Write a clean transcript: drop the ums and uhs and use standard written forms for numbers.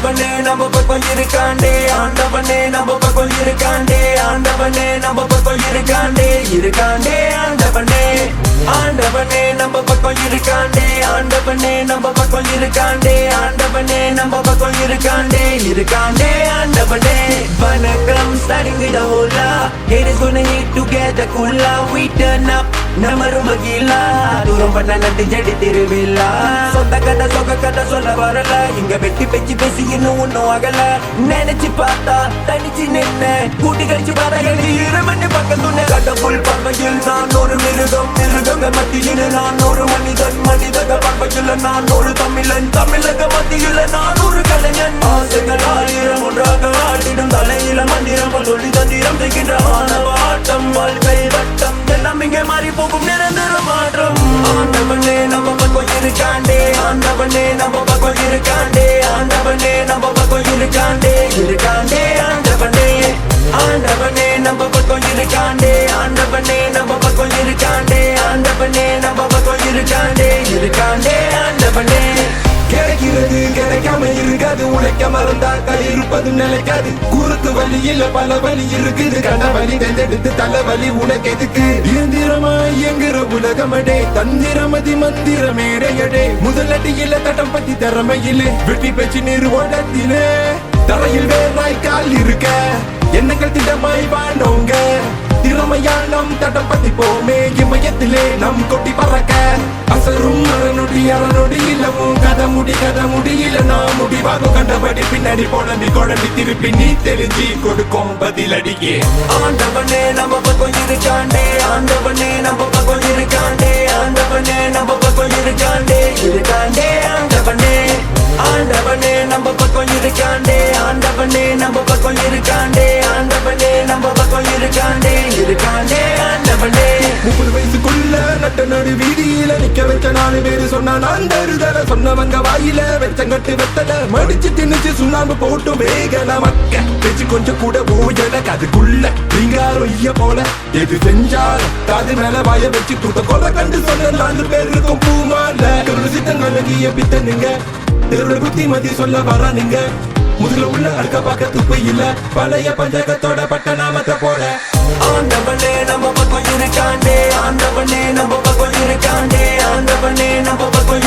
ஆண்டவனே நம்ம பக்கம் இருக்காண்டே ஆண்டவனே நம்ம பக்கம் இருக்காண்டே ஆண்டவனே நம்ம பக்கம் இருக்காண்டே இருக்காண்டே ஆண்டவனே ஆண்டவனே நம்ம பக்கம் இருக்காண்டே ஆண்டவனே நம்ம பக்கம் இருக்காண்டே ஆண்டவனே நம்ம பக்கம் இருக்காண்டே இருக்காண்டே ஆண்டவனே வணக்கம் starting with a hola haters gonna hate together cool we turn up நம்ம ரொம்ப கீழா தூரம் பண்ண நட்டு ஜடி திருவிழா சொந்த கதை சொக கதை சொல்ல வரல இங்க வெட்டி பேச்சு பேசி இன்னும் ஒன்னும் ஆகல நினைச்சு பார்த்தா தனிச்சு நின்ன கூட்டி கழிச்சு பார்த்தா இருமண்ணு பக்கத்துன்னு கடவுள் பார்வையில் நான் ஒரு மிருகங்க மத்தியில் நான் ஒரு மனிதக பார்வையில் நான் ஒரு தமிழக மத்தியில் நான் ஒரு கலைஞன் ஆசைகள் ஆயிரம் ஒன்றாக ஆடிடும் தலையில மந்திரம் சொல்லி தந்திரம் செய்கின்ற ஆணவ ஆட்டம் வாழ்க்கை வட்டம் எல்லாம் இங்கே மாறி போகும் நிரந்தர மாற்றம் ஆண்டவனே நம்ம பக்கம் இருக்காண்டே ஆண்டவனே நம்ம பக்கம் இருக்காண்டே ஆண்டவனே நம்ம பக்கம் இருக்காண்டே இருக்காண்டே ஆண்டவனே ஆண்டவனே நம்ம பக்கம் இருக்காண்டே ஆண்டவனே நம்ம பக்கம் இருக்காண்டே ஆண்டவனே நம்ம பக்கம் இருக்காண்டே இருக்காண்டே ஆண்டவனே கிடைக்கிறது கிடைக்காம இருக்காது உழைக்க மறந்தா கை இருப்பது நிலைக்காது குறுக்கு வழி இல்ல பல வழி இருக்குது கண்ட வழி தேர்ந்தெடுத்து தலைவலி உனக்கு எதுக்கு இயந்திரமா இயங்குற உலகமடே தந்திரமதி மந்திரமேடையடே முதலடி இல்ல தட்டம் பத்தி திறமையிலே வெட்டி பேச்சு நிறுவனத்திலே தரையில் வேறாய் கால் இருக்க எண்ணங்கள் திட்டமாய் வாழோங்க திறமையால் நம் தட்டம் பத்தி போமே இமயத்திலே நம் கொட்டி பறக்க அசரும் அறநொடி இல்லமும் கதை முடியல நான் முடிவாக கண்டபடி பின்னாடி போன நீ குழம்பி திருப்பி நீ தெரிஞ்சு கொடுக்கும் பதிலடியே ஆண்டவனே நம்ம பக்கம் இருக்காண்டே ஆண்டவனே நம்ம பக்கம் இருக்காண்டே ஆண்டவனே நம்ம பக்கம் இருக்காண்டே இருக்காண்டே ஆண்டவனே ஆண்டவனே நம்ம பக்கம் இருக்காண்டே ஆண்டவனே நம்ம பக்கம் இருக்காண்டே ஆண்டவனே நம்ம பக்கம் இருக்காண்டே இருக்காண்டே ஆண்டவனே 30 வயசுக்குள்ள நட்ட நடு வீதியில நிக்க வச்ச 4 பேரு சொன்னா நான் தருதல சொன்னவங்க வாயில வெச்சங்கட்டு வெத்தல மடிச்சு திணிச்சு சுண்ணாம்பு போட்டு வேகல மக்க பேச்சு கொஞ்சம் கூட ஊயல அதுக்குள்ள நீங்காரோ ஐய போல எது செஞ்சாலும் காது மேல வாய வச்சு தூத்த கொலை கண்டு சொன்ன 4 பேருக்கும் பூமால சித்தன் வழங்கிய பித்தனுங்க தெருள புத்திமதி சொல்ல வர நீங்க முதல்ல உள்ள அடுக்க பார்க்க துப்பு இல்ல பழைய பஞ்சகத்தோட பட்ட நாமத்தை போட ஆண்டவனே நம்ம பக்கம் இருக்காண்டே ஆண்டவனே நம்ம பக்கம் இருக்காண்டே ஆண்டவனே நம்ம பக்கம்